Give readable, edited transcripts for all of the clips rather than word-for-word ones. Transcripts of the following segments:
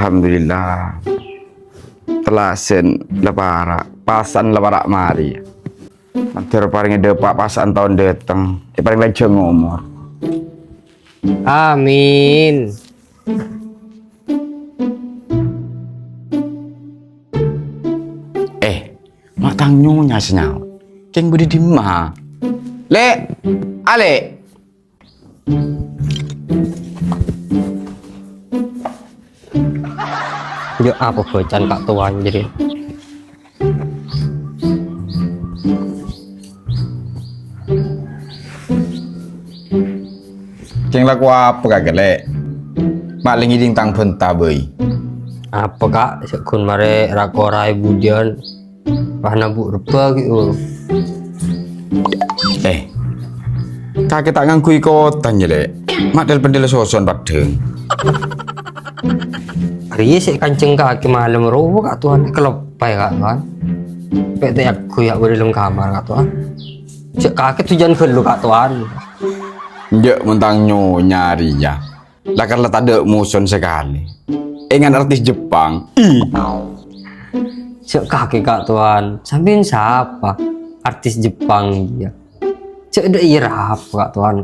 Alhamdulillah. Telasen lepara, pasan lepara mari. Matur paring depak pasan tahun dateng. Paring lajeng umur. Amin. Mak tang nyonya senyal. Keng budi di ma. Le, ale. Yo apa bocan kak tuan jadi. Keng laku apa kagak le? Mak lingi ding tang benta boy. Apa kak? Sekun mare rakorai budian. Pahna bu rupa gitu. Kakek tak ngangkui kota nyele. Mak del pendel soson padeng. Hari sik kancing kaki malam robo kak tuan kelepai kak tuan. PT aku ya di dalam kamar kak tuan. Cek kaki tujuan ke kak tuan. Njek mentang nyonya ria. Lah karena tak ada muson sekali. Ingat artis Jepang. Cek kaki kak tuan. Sambil siapa? Artis Jepang dia. Cek ada irap kak tuan.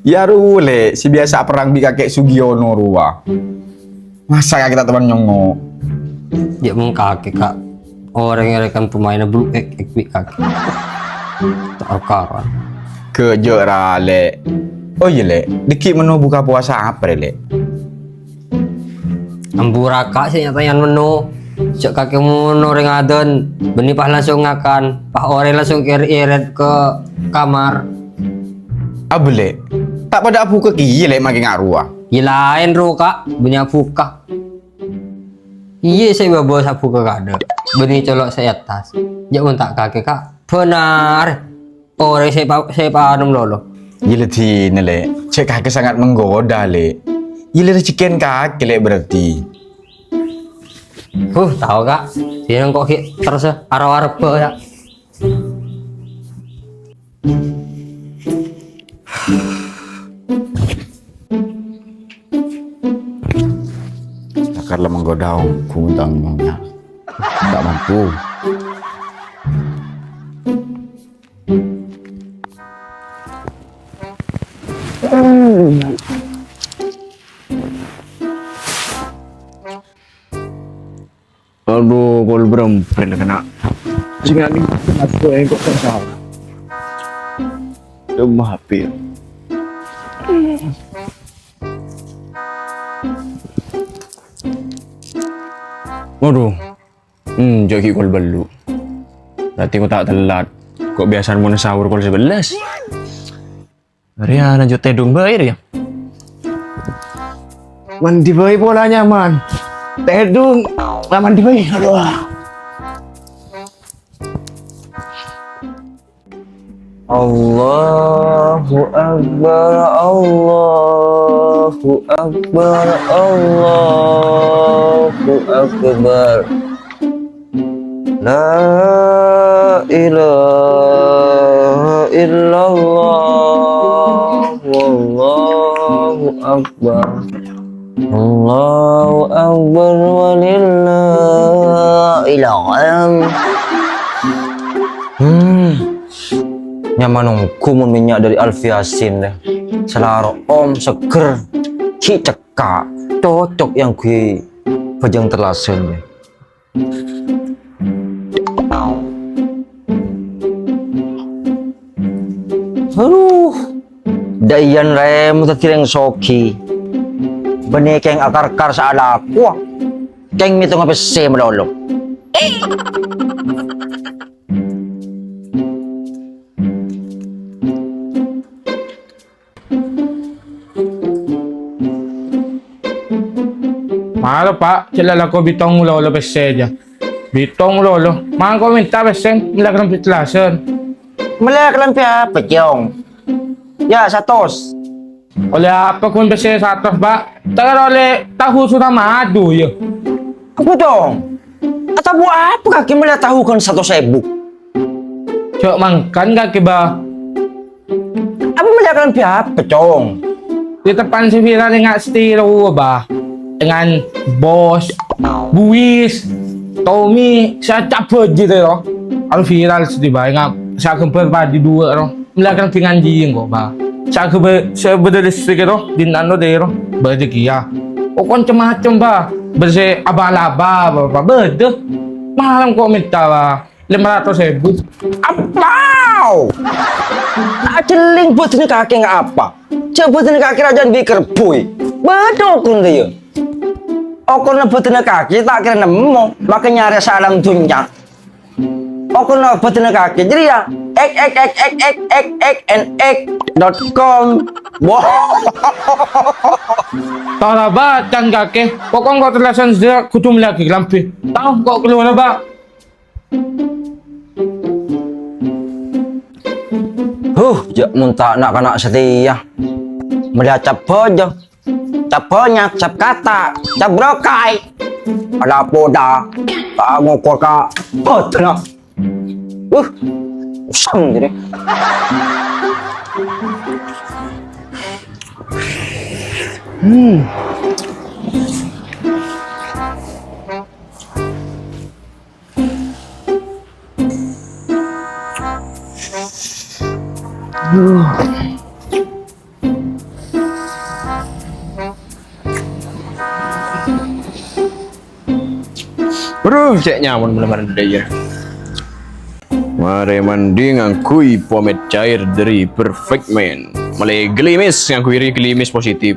Ya rule, si biasa perang di kakek Sugiono ruah. Masa kita teman nyongo? Dia mau kaki kak. Orang yang rekan pemainnya blue ek kaki. Tak kawan. Kejora le. Oh iya le, dikit menu buka puasa apa le? Ambura kak sih nyatakan menu. Cek kaki menu rengaden. Benih pah langsung ngakan. Pah ore langsung irit ke kamar. Abule, tak pada aku ke kiri le makin ngaruah. Gilain ro kak, banyak buka. Iya saya bawa sapu ke kada. Benih colok saya atas. Jangan tak kaki kak. Benar. Orang saya paham lolo. Gila tine le, cek kakek sangat menggoda le. Gila ciken kakek le berarti. Tahu kak. Dia kok terus arah-arah ya. Karena menggoda ku undang nyonya. Tak mampu. Aduh, kalau berempat kena. Jika ini masuk yang kok salah. Lemah hampir. Waduh, joki kol belu. Berarti kau tak telat. Kok biasa mau sahur kol 11? Ria lanjut tedung bayar ya. Mandi bayi polanya man. Tedung, mandi bayi. Aduh. Allahu Akbar, Allahu Akbar, Allahu Akbar. La ilaha illallah, wallahu akbar. Allahu akbar walillahil hamd. Nyaman kumun minyak dari Alfiasin deh. Selaro om seger, ki cekak, cocok yang kui pejang terlasen deh. Aduh, dayan rem tatireng soki. Benih keng akar-akar sa alakwa. Keng mito nga pese malolo. Malo pak, kilala ko bitong lolo pesedya. Bitong lolo, mga komenta peseng, nilagran pitlasan. Malak lang pia petyong. Ya, satos. Oleh apa kung bese sa atas ba? Tagar oleh tahu sudah madu ya. Apa dong? Atau buat apa kaki melihat tahu kan 1.000? Cok mangkan kaki ba? Apa melihat kan pia pecong? Di depan si Vira ni nga stilo ba? dengan bos, buis, Tommy, saya capek gitu loh. Kalau viral sedih banget, saya kemper di dua loh. Melakukan penganjing kok, bah. Saya berdiri loh, di nano deh loh, berdiri ya. Oh, macam-macam bah, bersih abal-abal, bah, berde. Malam komentar bah, 500.000. Apau! Ajeling buat ini kaki nggak apa? Coba ini kaki rajan biker boy. Betul kun dia. Okon buat ini kaki tak kira nemu, makanya nyari salam dunia. Okon buat ini kaki jadi ya ek.com. Wow. Tahu lah bah, can kakek. Pokoknya kau terlasan dia kutum lagi lampi. Tahu kok keluar bah. Jak muntah nak setia. Melihat cap bojo, cap banyak, cap kata, cap brokai. Ada poda, tak ngokor ka. Betul. Usam jadi. Bro, cek nyaman bener-bener daya. Mari mandi ngangkui pomade cair dari Perfect Man. Mulai gelimis ngangkui gelimis positif.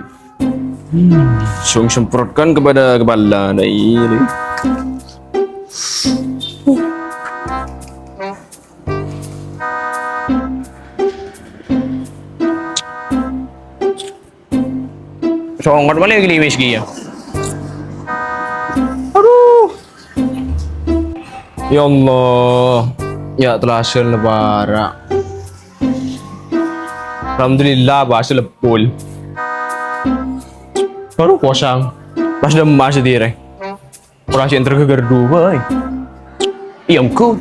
Semprotkan kepada kepala ini. Songot mana gelimis kia? Ya Allah, ya terasa lebaran. Alhamdulillah bahasa lepul. Baru kosong, pas dah masih dire. Perasaan yang tergegerdu, boy. Iyamku.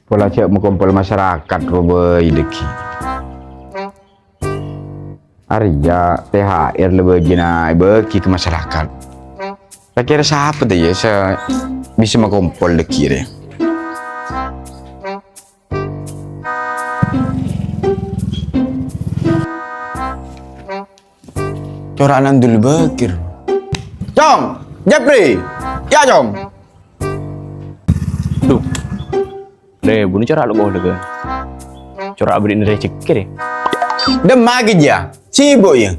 Pola cek mengumpul masyarakat robai deki. Arya THR lebih jenai bagi ke masyarakat. Tak kira siapa deh ya saya bisa mengumpul deki deh. Coranan dulu bakir. Jom, Jeffrey, ya jom. Duh. Deh, bunyi cara lo bawa lega. Cara abri ini recek deh. Demag aja, sibuk ya.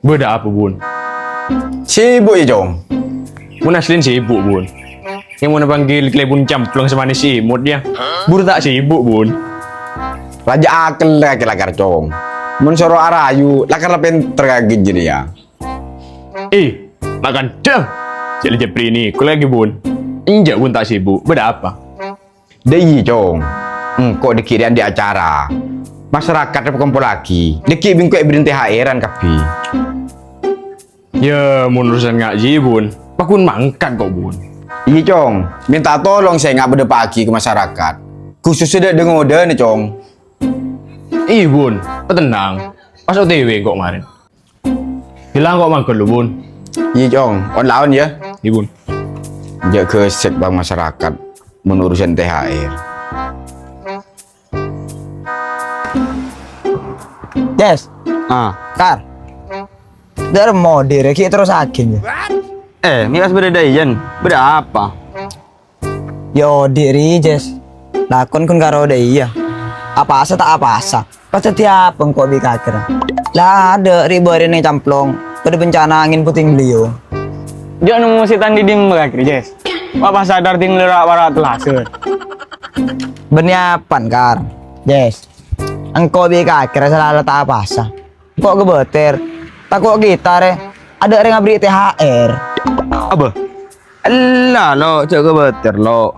Beda apa bun? Sibuk ya jom. Bun aslin sibuk bun. Yang mau panggil klebun camplang sama si imut dia. Buru tak sibuk bun. Raja akal lagi lakar cong. Mun soro arayu lakar lapen tergagit jadi ya. Makan dah. Jadi Jepri ini, kau lagi bun. Injak bun tak sibuk. Beda apa? Dei cong. Kok dikirian di acara. Masyarakat berkumpul lagi. Deki bingkok ibrin THR-an kapi. Ya, mun urusan ngaji bun. Pakun mangkat kok bun. Iya cong, minta tolong saya nggak berde pagi ke masyarakat. Khususnya dengan udah nih cong. Bun, tenang. Pas OTW kok kemarin. Hilang kok mangkat lu bun. Iya cong, on lawan ya. Bun. Jaga kesek bang masyarakat menurusan THR. Yes. Kar. Dari mau direki terus akhirnya. Miras beda dayan, beda apa? Yo diri Jess. Lakon kun karo iya. Apa asa tak apa asa. Pasti tiap kok bikakira. Lah ada ribuan ini camplong. Pada bencana angin puting beliau. Dia nemu si tandi di mbak Jess. Bapak sadar ting lerak warat laser. Berniapan kar. Yes. Engkau bika kira salah tak apa sah. Kok gebeter? Takut gitar ada orang ngabri THR. Apa? Alah lo, cak kebeter lo.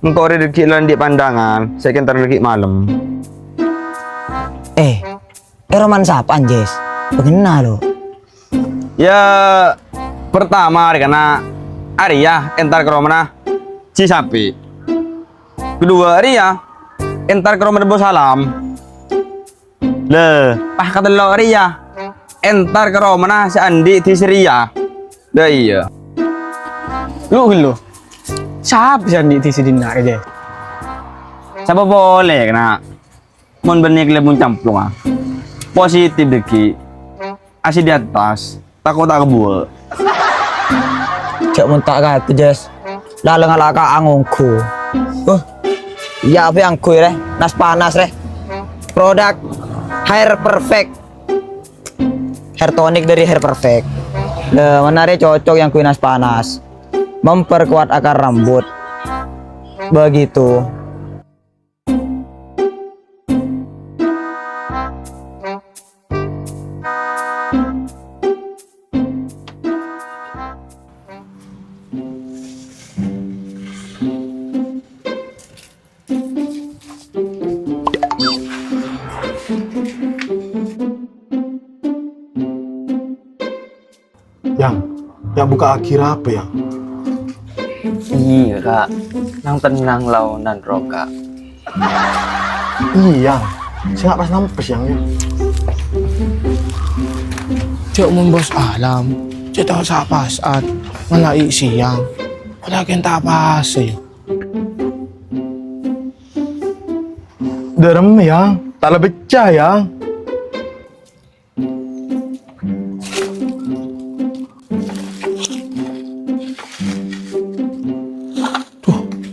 Engkau rezeki lan di pandangan, saya kentar rezeki malam. Roman siapa Anjes? Pengenal lo. Ya pertama karena Arya entar ke mana Cisapi. Kedua Arya entar ke rumah Bos Salam. Kata lo Arya entar ke mana si Andi di Seria. Dah iya. Lu. Siapa sih Andi di sini aja? Siapa boleh kena. Mon benih lebih campur ah. Positif deki. Asih di atas. Takut tak kebual. Cak mentak kata Jes. Lalu ngalaka angungku. Ya apa yang kui reh? Nas panas reh. Produk Hair Perfect. Hair tonic dari Hair Perfect. Menarik cocok yang kui nas panas. Memperkuat akar rambut. Begitu. Yang buka akhir apa ya? Iya kak, nang tenang launan roka. Iya, saya nggak pas nampes yang ya. Cek bos alam. Cek tahu siapa saat malai siang. Wala kita apa sih? Derem yang, tak lebih pecah yang.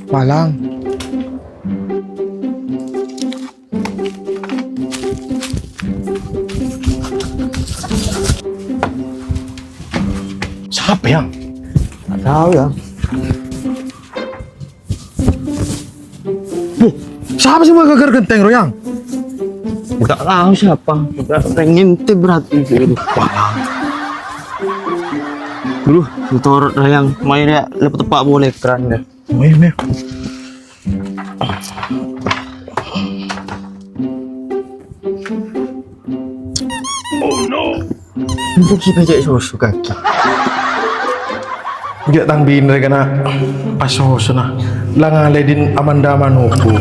Malang. Siapa yang? Tak tahu ya. Siapa sih mau geger genteng Royang? Enggak tahu siapa. Pengen ngintip berarti. Dulu, motor yang mainnya lebih tepat boleh keren deh. Oh iya, Untuk kita jadi susu kaki. Gak tangbin mereka na pasos na lang ledin Amanda Manopo.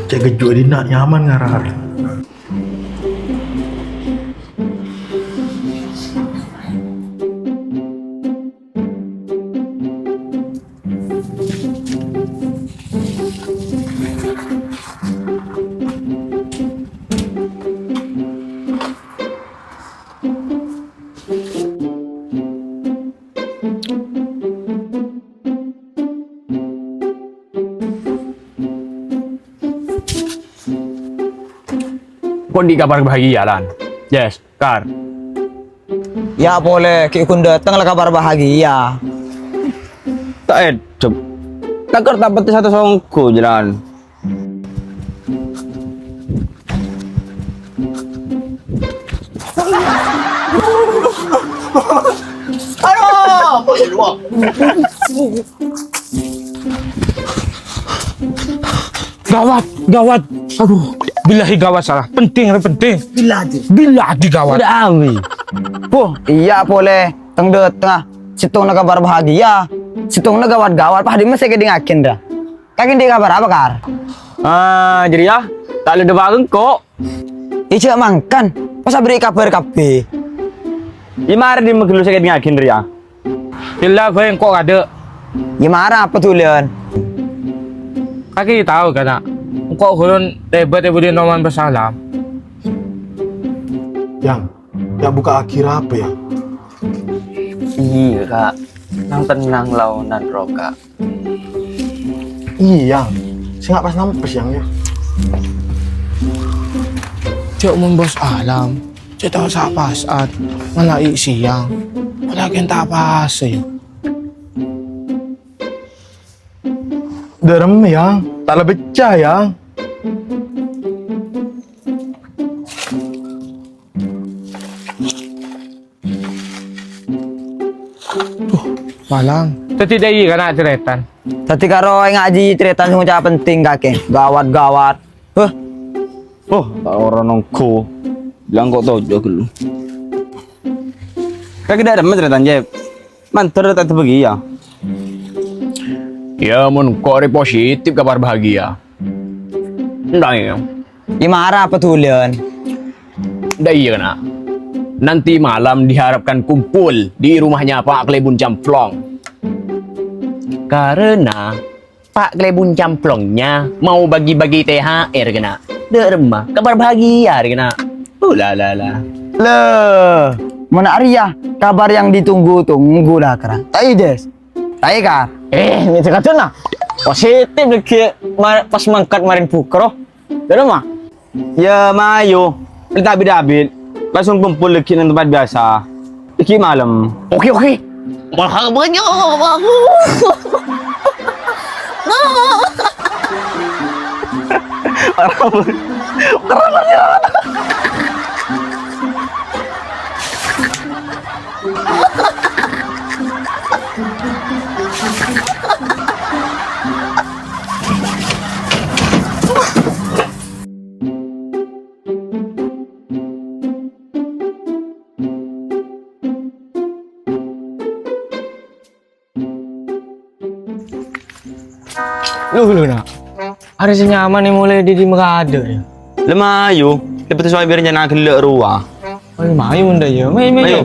Cek gejuk din nak nyaman ngarar. Kok di kabar bahagia lan? Yes, Kar. Ya boleh, kikun datang lah kabar bahagia. Tak cep. Takut dapat satu songku jalan. Gawat. Aduh, bilahi gawat salah. Penting. Bilahi gawat. Udah awi. Iya boleh. Teng tengah. Situng na kabar bahagia. Situng na gawat-gawat. Pahadi masih kedingakin dah. Kakin di kabar apa kar? Jadi ya, tak ada bangun kok. Ica mangkan. Masa beri kabar kape. Gimana di maglu saya ngakin dia? Bila yang kok ada. Gimana apa tulian? Kaki tahu kan? Kok hulun debat dia noman bersalam. Yang buka akhir apa ya? Iya kak, nang tenang launan roka. Iya, saya nggak pas nampes yang ya. Cek bos alam. Cek tahu siapa saat malai siang. Wala kita apa sih? Derem yang, tak lebih pecah yang. Malang. Tadi dia iya kan ceretan. Tadi karo ngaji cerita sing ucap penting kakek. Gawat-gawat. Oh, tak orang nongko. Bilang kok tojo dulu. Kagak ada cerita Jeb. Mantar tak terbagi ya. Ya mun kok positif kabar bahagia. Ndak ya. Gimana petulian? Ndak iya kena. Nanti malam diharapkan kumpul di rumahnya Pak Klebun Camplong. Karena Pak Klebun Camplongnya mau bagi-bagi THR kena. Derma, kabar bahagia kena. La. Loh, mana Arya? Kabar yang ditunggu-tunggu lah keren. Tai des. Tai kah? Ini cakap lah. Positif lagi pas mangkat marin pukro. Dari mah? Ya mayo. David. Langsung kumpul lagi di tempat biasa. Lagi malam. Oke. Mahal banyak aku. Lu nak. Ada senyaman yang mulai di Merada ya. Lemayo. Lepas tu soal biar jangan gelak ruah. Oh, mayu unda ya. Mayu.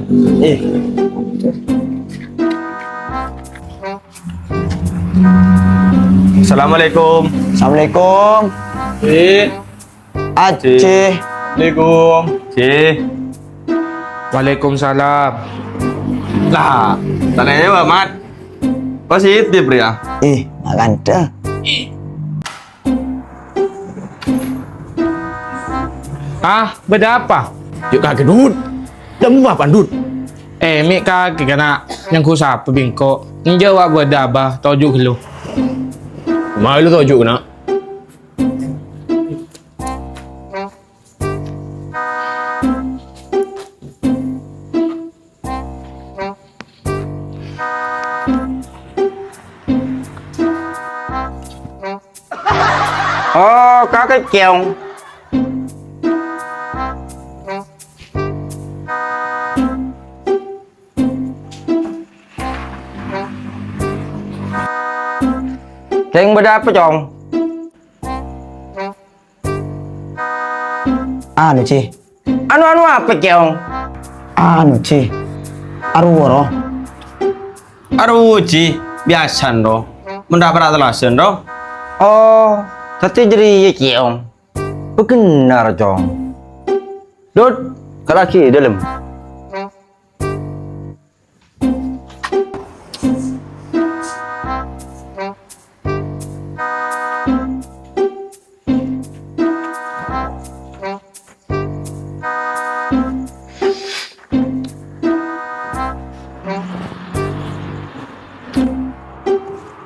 Assalamualaikum. Assalamualaikum. Aceh. Assalamualaikum. Cih. Waalaikumsalam. Lah, tanya apa, Mat? Positif ya? Makan dah. Beda apa? Yuk kakek dud. Demu apa dud? Mik kaki kena yang ku sapa bingko. Ni jawab beda apa? Tojuk lu. Mau lu tahu nak? Oh, kakek keong. Keng beda apa, Cong? Anu, Ci. Anu apa keong? Anu, Ci. Arworo. Aruji, biasa ndo. Mendapat atlasan ndo. Oh, tadi jadi keong. Benar, Cong. Dud, ke laki dalam.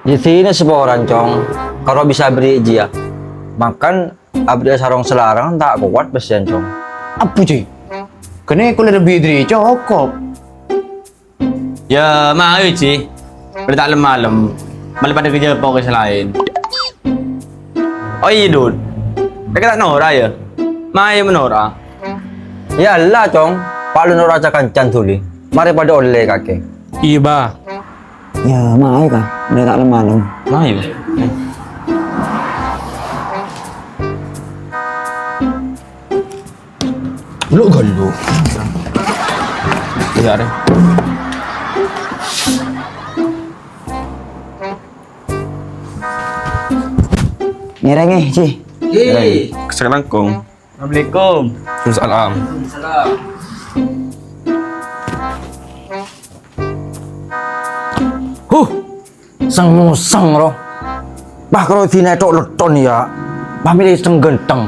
Di sini seorang Cong. Kalau bisa beri dia. Makan abdi sarong selarang tak kuat besian, Cong. Apa cuy? Kena aku lebih dari cokop. Ya, mau Ci. Pada tak malam. Malam pada kerja pokok lain. Oh iya, Dud. Mereka tak Nora ya? Mai menora. Ya Allah, Cong. Pak lu raja kancan tuli. Mari pada oleh kakek. Iya, ba. Ya, mau kah? Udah tak malam. Mai. Lu galu. Iya, deh. Ngereng Ci. Assalamualaikum. Assalamualaikum. Waalaikumsalam. Sang roh. Bah kalau dina tok leton ya. Bah milih genteng.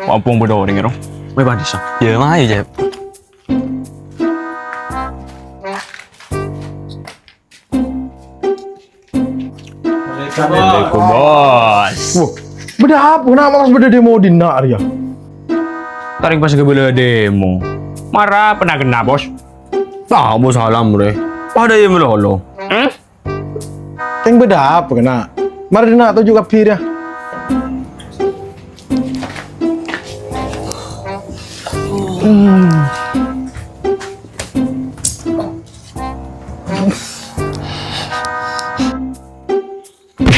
Apa bodoh ring ro? Mai badis. Ya mah aja. Assalamualaikum bos. Wah, beda apa? Kenapa malas beda demo di Arya? Tarik pas kebela demo. Marah pernah kena bos. Ah bos salam bre. Pada yang melolo. Teng beda apa kena? Mari dina atau juga pir ya?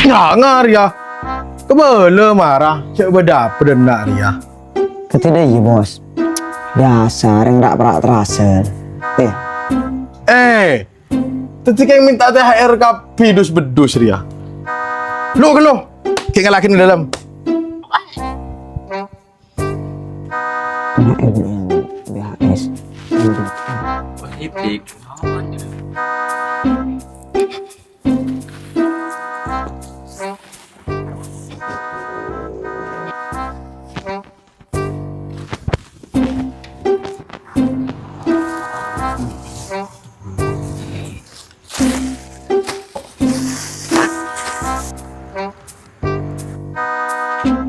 Ya Arya. Kebela marah. Cek beda apa dan Arya? Ketidak iya bos. Biasa, yang tak pernah terasa. Tadi yang minta THR ke pidus bedus Ria. Lo ke lo? Kayak ngelakin di dalam. BHS.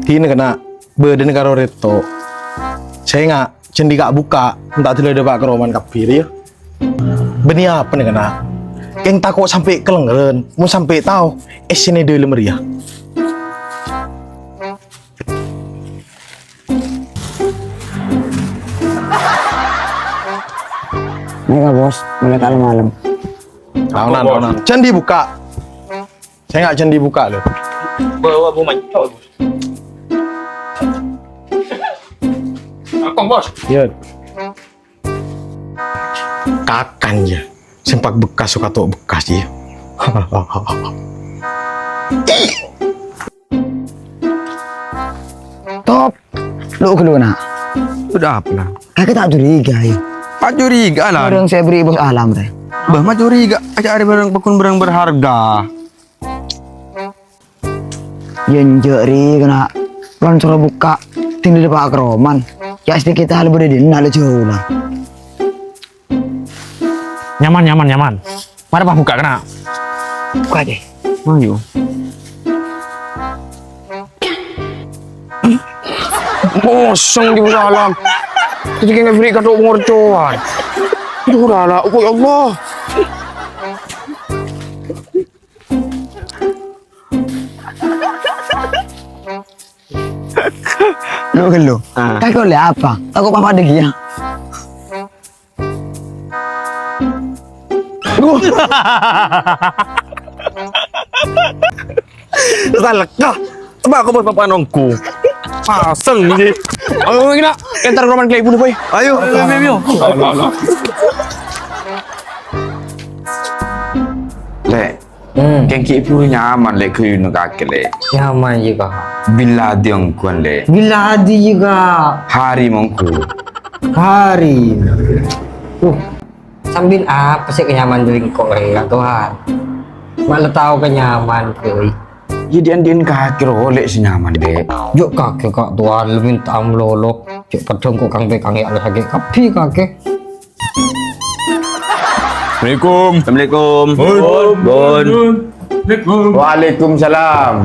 Kini kena berden karo reto. Saya nggak cendi kak buka, entah tidak ada pak keroman kapir ya. Beni apa nih kena? Keng takut sampai kelengeren, mau sampai tahu sini dulu meriah. Mereka bos, mereka malam. Tahunan. Cendi buka. Saya nggak cendi buka loh. Bawa bu mancok bos. Akong bos. Ya. Kakan ya. Sempak bekas suka tuh bekas ya. Top. Lu ke nak? Udah apa lah? Kakek tak curiga ya. Pak curiga lah. Orang saya beri bos alam deh. Bah mah curiga. Aja ada barang berharga. Yenjek ri kena. Kan suruh buka. Tinggal di pak keroman. Ya sedikit hal berdiri. Nak jauh lah. Nyaman. Mari pak buka kena. Buka deh. Ayo. Kosong di dalam. Jadi kena beri kado ngorcoan. Itu lah, oh ya Allah. Lu ke lu. Kakek oleh apa? Takut papa ada dia. Salah kah? Coba aku buat papa nongku. Paseng ni. Ayo kita entar roman klay bunuh boy. Ayo. Lek. Keng kipu nyaman lek kuyun kaki lek. Nyaman juga. Bila diong kuan lek. Bila hadi juga. Hari mongku. Hari. Sambil apa sih kenyaman dari kau ya Tuhan. Malah tahu kenyaman koi. Jadi andin kaki rolek senyaman dek. Yuk kakek kak Tuhan lu minta amlolo. Cuk padang kok kang bekang ya ada sakit kapi kakek. Assalamualaikum. Bon. Waalaikumsalam.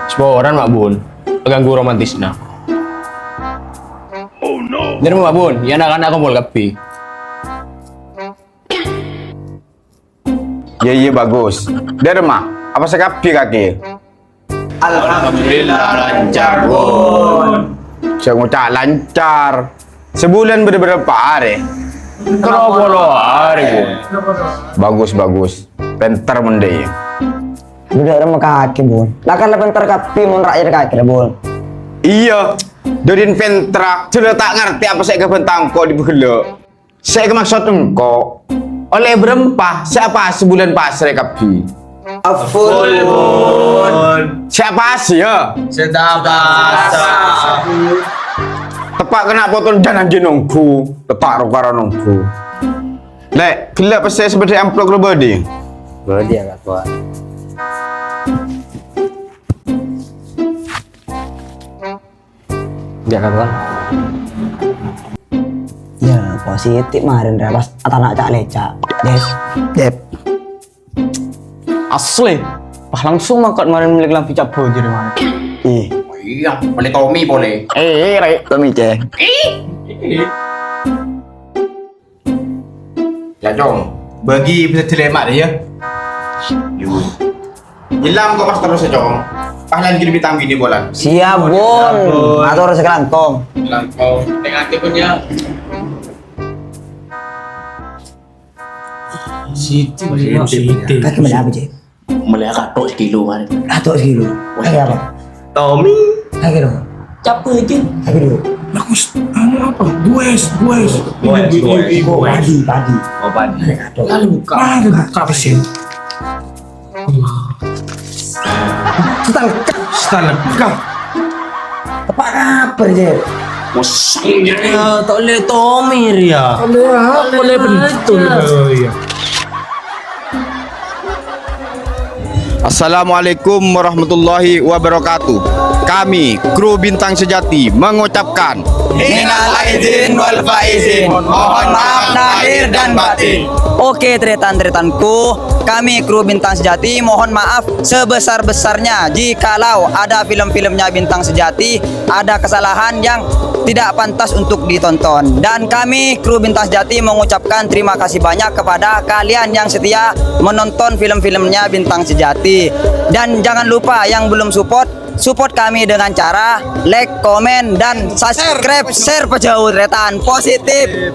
Seporan Mak Bun. Ganggu romantis na. Oh no. Jadi Mak Bun, ya anak-anak kumpul kapi. Iya bagus. Derma, apa sekapi kaki? Alhamdulillah lancar Bun. Saya ngucap lancar. Sebulan berapa hari? Kenapa lo hari Bun? Bagus. Penter mendey. Udah ada kaki bun. Lah kan bentar kapi mun rakyat kaki lah bun. Iya. Dodin pentra. Sudah tak ngerti apa saya kebentang kok di bela. Saya maksud engkau. Oleh berempah siapa sebulan pasre kapi? Aful bun. Siapa sih ya? Sedap basah. Tepak kena potong dan anjing nunggu. Tepak rokara nunggu. Lek, gelap pas saya seperti amplop lo body. Bodi ya tuan. Biar tuan. Ya, positif marin pas atanak cak lecak. Des. Dep. Asli. Pas langsung mangkat marin milik lampu cap bojo di mana. Ih, Iya, boleh Tommy boleh. Rek. Tommy ceh. Ya Jong, bagi bisa dilema deh ya. Yuk. Hilang kok pas terus ya Jong. Pahlan gini bintang gini bola. Siap, Bun. Atur sekelantong. Hilang kau. Tengah punya. Siti. Kaki benda apa, Cek? Melihat katok sekilo kan. Atuk sekilo. Kaki apa? Tommy. Kaki dong. Capek aja. Kaki dulu. Bagus. Anu apa? Bues. Padi. Oh, ban. Lalu buka. Buka mesin. Setelah tepak apa, Cek? Ya, tak boleh Tommy ya. Boleh betul. Iya. Assalamualaikum warahmatullahi wabarakatuh. Kami kru Bintang Sejati mengucapkan minal aidin wal faizin. Mohon maaf lahir dan batin. Oke, tretan-tretanku, kami kru Bintang Sejati mohon maaf sebesar-besarnya jikalau ada film-filmnya Bintang Sejati ada kesalahan yang tidak pantas untuk ditonton. Dan kami kru Bintang Sejati mengucapkan terima kasih banyak kepada kalian yang setia menonton film-filmnya Bintang Sejati. Dan jangan lupa yang belum support kami dengan cara like, komen, dan subscribe, share pejauh tretan positif.